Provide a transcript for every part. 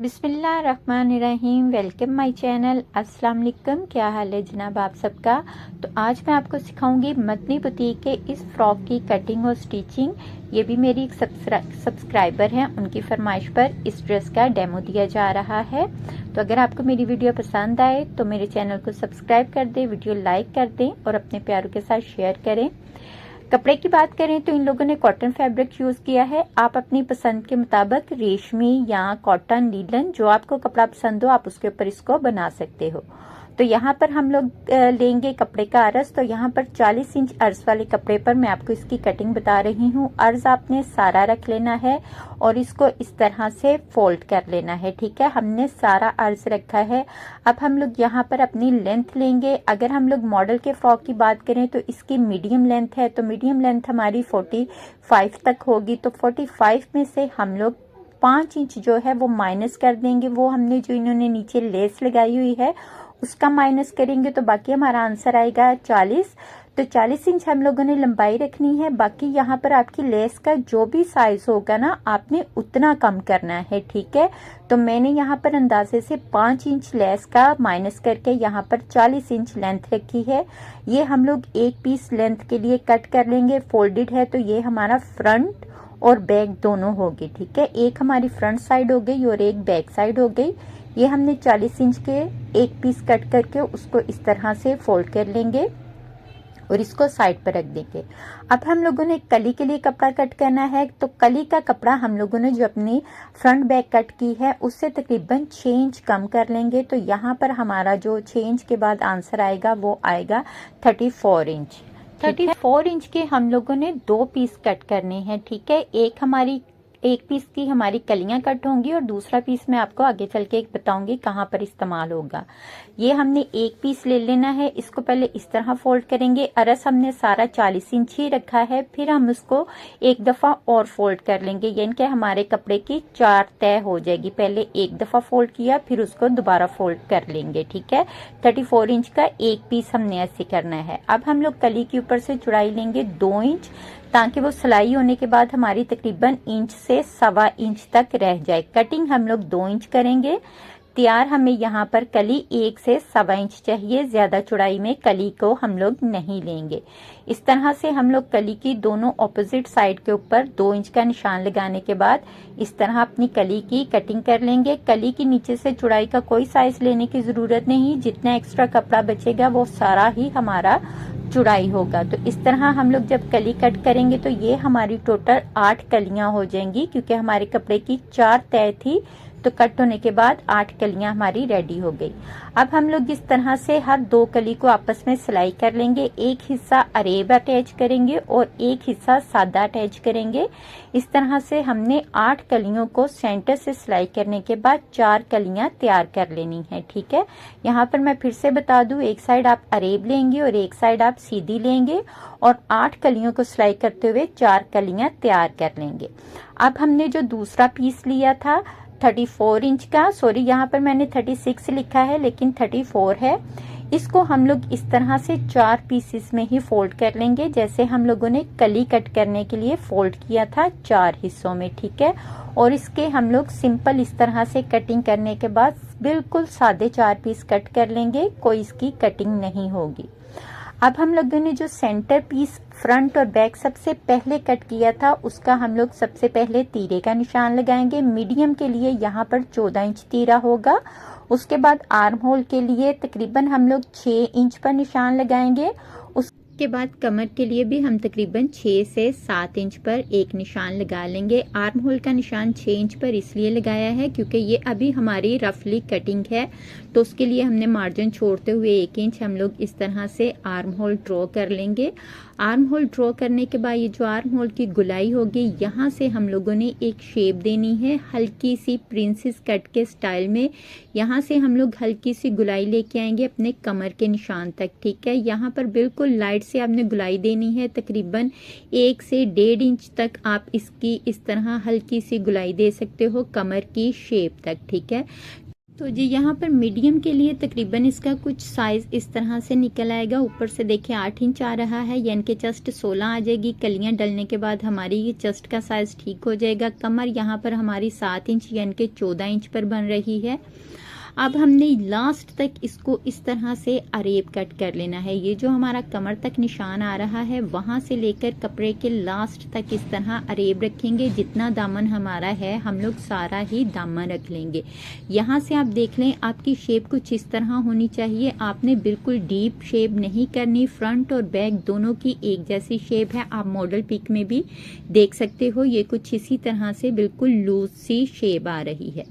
बिस्मिल्लाहिर्रहमानिर्रहीम। Welcome my channel. अस्सलाम वालेकुम। क्या हाल है जनाब आप सबका। तो आज मैं आपको सिखाऊंगी मदनी बुटीक के इस फ्रॉक की कटिंग और स्टिचिंग। ये भी मेरी एक सब्सक्राइबर हैं, उनकी फरमाइश पर इस ड्रेस का डेमो दिया जा रहा है। तो अगर आपको मेरी वीडियो पसंद आए तो मेरे चैनल को सब्सक्राइब कर दें, वीडियो लाइक कर दें और अपने प्यारों के साथ शेयर करें। कपड़े की बात करें तो इन लोगों ने कॉटन फैब्रिक यूज किया है। आप अपनी पसंद के मुताबिक रेशमी या कॉटन, लीलन, जो आपको कपड़ा पसंद हो आप उसके ऊपर इसको बना सकते हो। तो यहाँ पर हम लोग लेंगे कपड़े का अर्ज। तो यहाँ पर 40 इंच अर्ज वाले कपड़े पर मैं आपको इसकी कटिंग बता रही हूँ। अर्ज आपने सारा रख लेना है और इसको इस तरह से फोल्ड कर लेना है। ठीक है, हमने सारा अर्ज रखा है। अब हम लोग यहाँ पर अपनी लेंथ लेंगे। अगर हम लोग मॉडल के फ्रॉक की बात करें तो इसकी मीडियम लेंथ है, तो मीडियम लेंथ हमारी 45 तक होगी। तो 45 में से हम लोग 5 इंच जो है वो माइनस कर देंगे। वो हमने जो इन्होंने नीचे लेस लगाई हुई है उसका माइनस करेंगे, तो बाकी हमारा आंसर आएगा 40। तो 40 इंच हम लोगों ने लंबाई रखनी है। बाकी यहाँ पर आपकी लेस का जो भी साइज होगा ना, आपने उतना कम करना है। ठीक है, तो मैंने यहाँ पर अंदाजे से 5 इंच लेस का माइनस करके यहाँ पर 40 इंच लेंथ रखी है। ये हम लोग एक पीस लेंथ के लिए कट कर लेंगे। फोल्डेड है तो ये हमारा फ्रंट और बैक दोनों होगी। ठीक है, एक हमारी फ्रंट साइड हो गई और एक बैक साइड हो गई। ये हमने 40 इंच के एक पीस कट करके उसको इस तरह से फोल्ड कर लेंगे और इसको साइड पर रख देंगे। अब हम लोगों ने कली के लिए कपड़ा कट करना है। तो कली का कपड़ा हम लोगों ने जो अपनी फ्रंट बैक कट की है उससे तकरीबन 6 इंच कम कर लेंगे। तो यहाँ पर हमारा जो 6 इंच के बाद आंसर आएगा वो आएगा 34 इंच। 34 इंच के हम लोगों ने 2 पीस कट करने हैं। ठीक है, एक पीस की हमारी कलियां कट होंगी और दूसरा पीस मैं आपको आगे चल के बताऊंगी कहाँ पर इस्तेमाल होगा। ये हमने एक पीस ले लेना है। इसको पहले इस तरह फोल्ड करेंगे। अरस हमने सारा 40 इंच ही रखा है, फिर हम उसको एक दफा और फोल्ड कर लेंगे, यानी कि हमारे कपड़े की 4 तय हो जाएगी। पहले एक दफा फोल्ड किया, फिर उसको दोबारा फोल्ड कर लेंगे। ठीक है, 34 इंच का एक पीस हमने ऐसे करना है। अब हम लोग कली के ऊपर से चौड़ाई लेंगे 2 इंच, ताकि वो सिलाई होने के बाद हमारी तकरीबन इंच से 1.25 इंच तक रह जाए। कटिंग हम लोग 2 इंच करेंगे। तैयार हमें यहाँ पर कली 1 से 1.25 इंच चाहिए। ज्यादा चौड़ाई में कली को हम लोग नहीं लेंगे। इस तरह से हम लोग कली की दोनों ऑपोजिट साइड के ऊपर 2 इंच का निशान लगाने के बाद इस तरह अपनी कली की कटिंग कर लेंगे। कली की नीचे से चौड़ाई का कोई साइज लेने की जरूरत नहीं। जितना एक्स्ट्रा कपड़ा बचेगा वो सारा ही हमारा चौड़ाई होगा। तो इस तरह हम लोग जब कली कट करेंगे तो ये हमारी टोटल 8 कलियां हो जाएंगी, क्योंकि हमारे कपड़े की 4 तय थी। तो कट होने के बाद 8 कलियां हमारी रेडी हो गई। अब हम लोग इस तरह से हर 2 कली को आपस में सिलाई कर लेंगे। एक हिस्सा अरेब अटैच करेंगे और एक हिस्सा सादा अटैच करेंगे। इस तरह से हमने 8 कलियों को सेंटर से सिलाई करने के बाद 4 कलियां तैयार कर लेनी है। ठीक है, यहाँ पर मैं फिर से बता दूं, एक साइड आप अरेब लेंगे और एक साइड आप सीधी लेंगे और 8 कलियों को सिलाई करते हुए 4 कलियां तैयार कर लेंगे। अब हमने जो दूसरा पीस लिया था 34 इंच का, सॉरी यहाँ पर मैंने 36 लिखा है लेकिन 34 है, इसको हम लोग इस तरह से 4 पीसेस में ही फोल्ड कर लेंगे, जैसे हम लोगों ने कली कट करने के लिए फोल्ड किया था 4 हिस्सों में। ठीक है, और इसके हम लोग सिंपल इस तरह से कटिंग करने के बाद बिल्कुल सादे 4 पीस कट कर लेंगे, कोई इसकी कटिंग नहीं होगी। अब हम लोगों ने जो सेंटर पीस फ्रंट और बैक सबसे पहले कट किया था उसका हम लोग सबसे पहले तीरे का निशान लगाएंगे। मीडियम के लिए यहाँ पर 14 इंच तीरा होगा। उसके बाद आर्म होल के लिए तकरीबन हम लोग 6 इंच पर निशान लगाएंगे। उसके बाद कमर के लिए भी हम तकरीबन 6 से 7 इंच पर एक निशान लगा लेंगे। आर्म होल का निशान 6 इंच पर इसलिए लगाया है क्योंकि ये अभी हमारी रफली कटिंग है, तो उसके लिए हमने मार्जिन छोड़ते हुए 1 इंच हम लोग इस तरह से आर्म होल ड्रॉ कर लेंगे। आर्म होल ड्रॉ करने के बाद ये जो आर्म होल की गुलाई होगी, यहाँ से हम लोगों ने एक शेप देनी है हल्की सी प्रिंसेस कट के स्टाइल में। यहाँ से हम लोग हल्की सी गुलाई लेके आएंगे अपने कमर के निशान तक। ठीक है, यहाँ पर बिल्कुल लाइट से आपने गुलाई देनी है, तकरीबन 1 से 1.5 इंच तक आप इसकी इस तरह हल्की सी गुलाई दे सकते हो कमर की शेप तक। ठीक है, तो जी यहाँ पर मीडियम के लिए तकरीबन इसका कुछ साइज इस तरह से निकल आएगा। ऊपर से देखिए 8 इंच आ रहा है, यानी कि चेस्ट 16 आ जाएगी। कलियां डलने के बाद हमारी ये चेस्ट का साइज ठीक हो जाएगा। कमर यहाँ पर हमारी 7 इंच यानी कि 14 इंच पर बन रही है। अब हमने लास्ट तक इसको इस तरह से अरेब कट कर लेना है। ये जो हमारा कमर तक निशान आ रहा है वहां से लेकर कपड़े के लास्ट तक इस तरह अरेब रखेंगे। जितना दामन हमारा है हम लोग सारा ही दामन रख लेंगे। यहाँ से आप देख लें आपकी शेप कुछ इस तरह होनी चाहिए। आपने बिल्कुल डीप शेप नहीं करनी। फ्रंट और बैक दोनों की एक जैसी शेप है। आप मॉडल पिक में भी देख सकते हो ये कुछ इसी तरह से बिल्कुल लूज सी शेप आ रही है।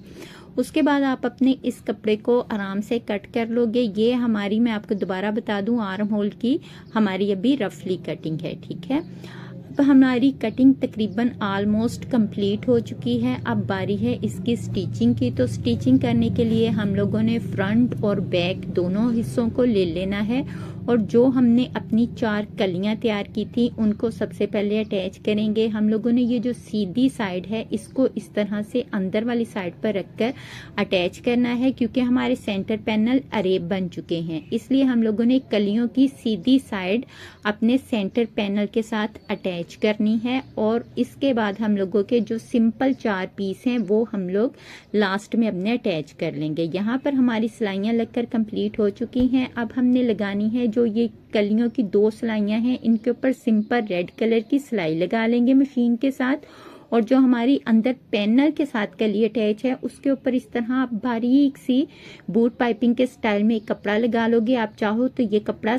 उसके बाद आप अपने इस कपड़े को आराम से कट कर लोगे। ये हमारी, मैं आपको दोबारा बता दूं, आर्म होल की हमारी अभी रफली कटिंग है, ठीक है। अब हमारी कटिंग तकरीबन ऑलमोस्ट कंप्लीट हो चुकी है। अब बारी है इसकी स्टिचिंग की। तो स्टिचिंग करने के लिए हम लोगों ने फ्रंट और बैक दोनों हिस्सों को ले लेना है और जो हमने अपनी 4 कलियां तैयार की थी उनको सबसे पहले अटैच करेंगे। हम लोगों ने ये जो सीधी साइड है इसको इस तरह से अंदर वाली साइड पर रखकर अटैच करना है, क्योंकि हमारे सेंटर पैनल अरेब बन चुके हैं। इसलिए हम लोगों ने कलियों की सीधी साइड अपने सेंटर पैनल के साथ अटैच करनी है और इसके बाद हम लोगों के जो सिंपल 4 पीस हैं वो हम लोग लास्ट में अपने अटैच कर लेंगे। यहाँ पर हमारी सिलाइयां लगकर कंप्लीट हो चुकी हैं। अब हमने लगानी है जो ये कलियों की 2 सिलाइयां हैं, इनके ऊपर सिंपल रेड कलर की सिलाई लगा लेंगे मशीन के साथ। और जो हमारी अंदर पैनल के साथ कली अटैच है उसके ऊपर इस तरह आप बारीक सी बूट पाइपिंग के स्टाइल में एक कपड़ा लगा लोगे। आप चाहो तो ये कपड़ा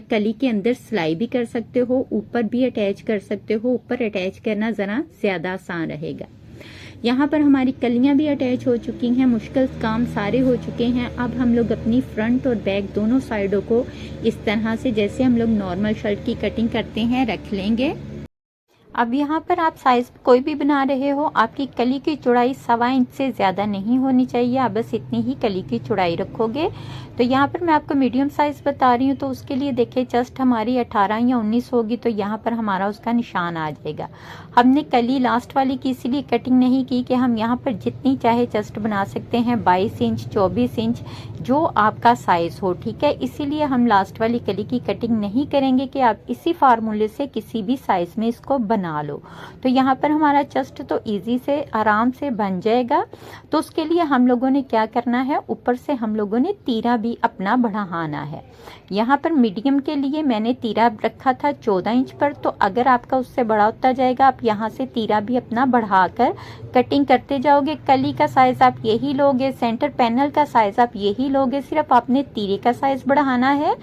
कली के अंदर सिलाई भी कर सकते हो, ऊपर भी अटैच कर सकते हो। ऊपर अटैच करना जरा ज्यादा आसान रहेगा। यहाँ पर हमारी कलियां भी अटैच हो चुकी हैं। मुश्किल काम सारे हो चुके हैं। अब हम लोग अपनी फ्रंट और बैक दोनों साइडों को इस तरह से जैसे हम लोग नॉर्मल शर्ट की कटिंग करते हैं रख लेंगे। अब यहाँ पर आप साइज कोई भी बना रहे हो, आपकी कली की चौड़ाई 1.25 इंच से ज़्यादा नहीं होनी चाहिए। आप बस इतनी ही कली की चौड़ाई रखोगे। तो यहाँ पर मैं आपको मीडियम साइज बता रही हूँ, तो उसके लिए देखिए चेस्ट हमारी 18 या 19 होगी, तो यहाँ पर हमारा उसका निशान आ जाएगा। हमने कली लास्ट वाली की इसीलिए कटिंग नहीं की कि हम यहाँ पर जितनी चाहे चेस्ट बना सकते हैं, 22 इंच 24 इंच जो आपका साइज हो, ठीक है। इसीलिए हम लास्ट वाली कली की कटिंग नहीं करेंगे कि आप इसी फार्मूले से किसी भी साइज में इसको बना लो। तो यहाँ पर हमारा चेस्ट तो इजी से आराम से बन जाएगा। तो उसके लिए हम लोगों ने क्या करना है, ऊपर से हम लोगों ने तीरा भी अपना बढ़ाना है। यहाँ पर मीडियम के लिए मैंने तीरा रखा था 14 इंच पर, तो अगर आपका उससे बड़ा होता जाएगा आप यहाँ से तीरा भी अपना बढ़ाकर कटिंग करते जाओगे। कली का साइज आप यही लोगे, सेंटर पैनल का साइज आप यही लोगे, सिर्फ आपने तीरे का साइज बढ़ाना है।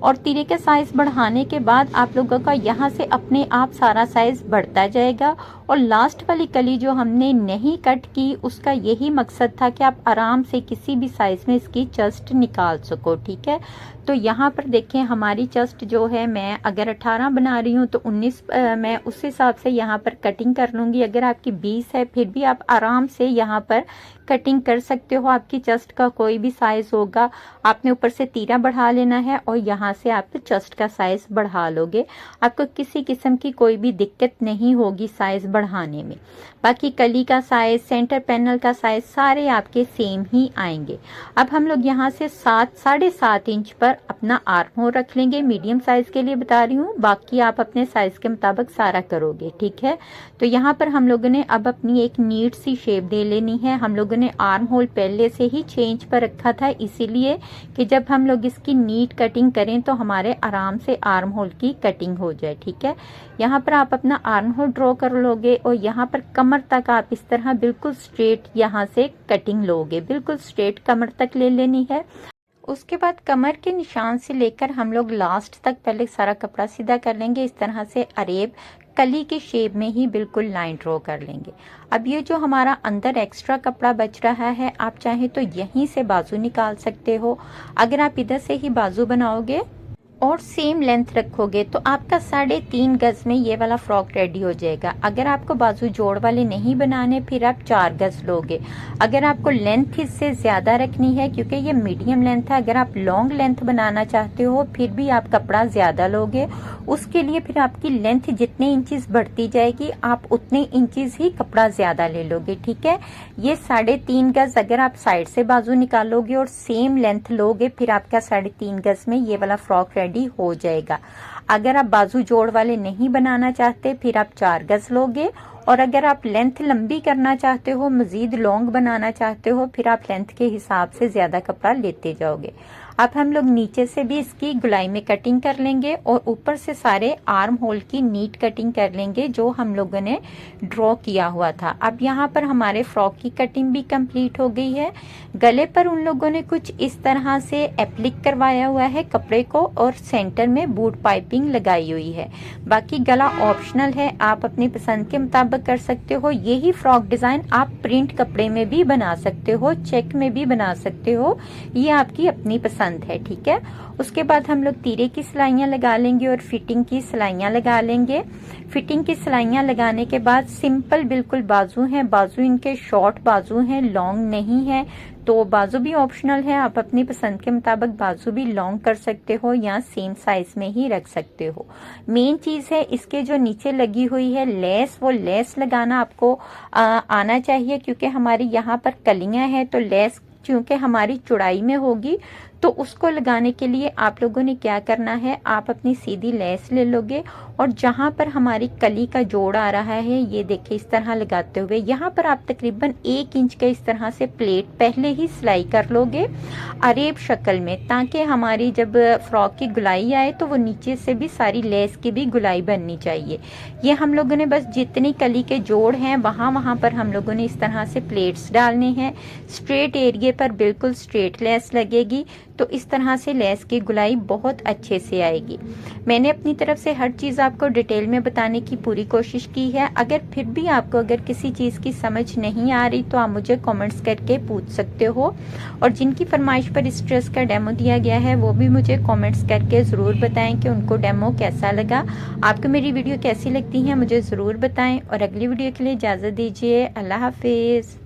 और तीरे के साइज बढ़ाने के बाद आप लोगों का यहाँ से अपने आप सारा साइज बढ़ता जाएगा। और लास्ट वाली कली जो हमने नहीं कट की उसका यही मकसद था कि आप आराम से किसी भी साइज में इसकी चेस्ट निकाल सको, ठीक है। तो यहाँ पर देखें हमारी चेस्ट जो है, मैं अगर 18 बना रही हूँ तो 19 मैं उस हिसाब से यहाँ पर कटिंग कर लूँगी। अगर आपकी 20 है फिर भी आप आराम से यहाँ पर कटिंग कर सकते हो। आपकी चेस्ट का कोई भी साइज होगा, आपने ऊपर से तीरा बढ़ा लेना है और यहाँ से आप चेस्ट का साइज बढ़ा लोगे। आपको किसी किस्म की कोई भी दिक्कत नहीं होगी साइज बढ़ाने में। बाकी कली का साइज, सेंटर पैनल का साइज सारे आपके सेम ही आएंगे। अब हम लोग यहाँ से 7.5 इंच पर अपना आर्म होल रख लेंगे। मीडियम साइज के लिए बता रही हूँ, बाकी आप अपने साइज के मुताबिक सारा करोगे, ठीक है। तो यहाँ पर हम लोगों ने अब अपनी एक नीट सी शेप दे लेनी है। हम लोगों ने आर्म होल पहले से ही 6 इंच पर रखा था, इसीलिए कि जब हम लोग इसकी नीट कटिंग करें तो हमारे आराम से आर्म होल की कटिंग हो जाए, ठीक है। यहाँ पर आप अपना आर्म होल ड्रॉ कर लोगे और यहाँ पर कमर तक आप इस तरह बिल्कुल स्ट्रेट यहाँ से कटिंग लोगे। बिल्कुल स्ट्रेट कमर तक ले लेनी है। उसके बाद कमर के निशान से लेकर हम लोग लास्ट तक पहले सारा कपड़ा सीधा कर लेंगे। इस तरह से अरेब कली की शेप में ही बिल्कुल लाइन ड्रॉ कर लेंगे। अब ये जो हमारा अंदर एक्स्ट्रा कपड़ा बच रहा है, आप चाहे तो यहीं से बाजू निकाल सकते हो। अगर आप इधर से ही बाजू बनाओगे और सेम लेंथ रखोगे तो आपका 3.5 गज में ये वाला फ्रॉक रेडी हो जाएगा। अगर आपको बाजू जोड़ वाले नहीं बनाने फिर आप 4 गज लोगे। अगर आपको लेंथ इससे ज्यादा रखनी है, क्योंकि ये मीडियम लेंथ है, अगर आप लॉन्ग लेंथ बनाना चाहते हो फिर भी आप कपड़ा ज्यादा लोगे। उसके लिए फिर आपकी लेंथ जितने इंचेस बढ़ती जाएगी आप उतने इंचेस ही कपड़ा ज्यादा ले लोगे। ठीक है, ये 3.5 गज अगर आप साइड से बाजू निकालोगे और सेम लेंथ लोगे फिर आपका 3.5 गज में ये वाला फ्रॉक रेडी हो जाएगा। अगर आप बाजू जोड़ वाले नहीं बनाना चाहते फिर आप 4 गज लोगे, और अगर आप लेंथ लंबी करना चाहते हो, मजीद लॉन्ग बनाना चाहते हो, फिर आप लेंथ के हिसाब से ज्यादा कपड़ा लेते जाओगे। अब हम लोग नीचे से भी इसकी गुलाई में कटिंग कर लेंगे और ऊपर से सारे आर्म होल की नीट कटिंग कर लेंगे जो हम लोगों ने ड्रॉ किया हुआ था। अब यहाँ पर हमारे फ्रॉक की कटिंग भी कंप्लीट हो गई है। गले पर उन लोगों ने कुछ इस तरह से एप्लिक करवाया हुआ है कपड़े को और सेंटर में बूट पाइपिंग लगाई हुई है। बाकी गला ऑप्शनल है, आप अपनी पसंद के मुताबिक कर सकते हो। यही फ्रॉक डिजाइन आप प्रिंट कपड़े में भी बना सकते हो, चेक में भी बना सकते हो, ये आपकी अपनी पसंद है। ठीक है, उसके बाद हम लोग तीरे की सिलाइयां लगा लेंगे और फिटिंग की सिलाइयां लगा लेंगे। फिटिंग की सिलाइयां लगाने के बाद सिंपल बिल्कुल बाजू हैं, बाजू इनके शॉर्ट बाजू हैं, लॉन्ग नहीं है, तो बाजू भी ऑप्शनल है, आप अपनी पसंद के मुताबिक बाजू भी लॉन्ग कर सकते हो या सेम साइज में ही रख सकते हो। मेन चीज है इसके जो नीचे लगी हुई है लेस, वो लेस लगाना आपको आना चाहिए, क्योंकि हमारी यहाँ पर कलियां हैं तो लेस क्योंकि हमारी चौड़ाई में होगी तो उसको लगाने के लिए आप लोगों ने क्या करना है, आप अपनी सीधी लेस ले लोगे और जहां पर हमारी कली का जोड़ आ रहा है ये देखिए इस तरह लगाते हुए यहाँ पर आप तकरीबन 1 इंच के इस तरह से प्लेट पहले ही सिलाई कर लोगे अरेब शक्ल में, ताकि हमारी जब फ्रॉक की गुलाई आए तो वो नीचे से भी सारी लेस की भी गुलाई बननी चाहिए। ये हम लोगों ने बस जितनी कली के जोड़ हैं वहां पर हम लोगों ने इस तरह से प्लेट्स डालने हैं। स्ट्रेट एरिए पर बिल्कुल स्ट्रेट लेस लगेगी तो इस तरह से लेस की गुलाई बहुत अच्छे से आएगी। मैंने अपनी तरफ से हर चीज आपको डिटेल में बताने की पूरी कोशिश की है। अगर फिर भी आपको अगर किसी चीज की समझ नहीं आ रही तो आप मुझे कमेंट्स करके पूछ सकते हो, और जिनकी फरमाइश पर इस ड्रेस का डेमो दिया गया है वो भी मुझे कमेंट्स करके जरूर बताएं कि उनको डेमो कैसा लगा। आपको मेरी वीडियो कैसी लगती है मुझे जरूर बताएं, और अगली वीडियो के लिए इजाजत दीजिए। अल्लाह हाफिज।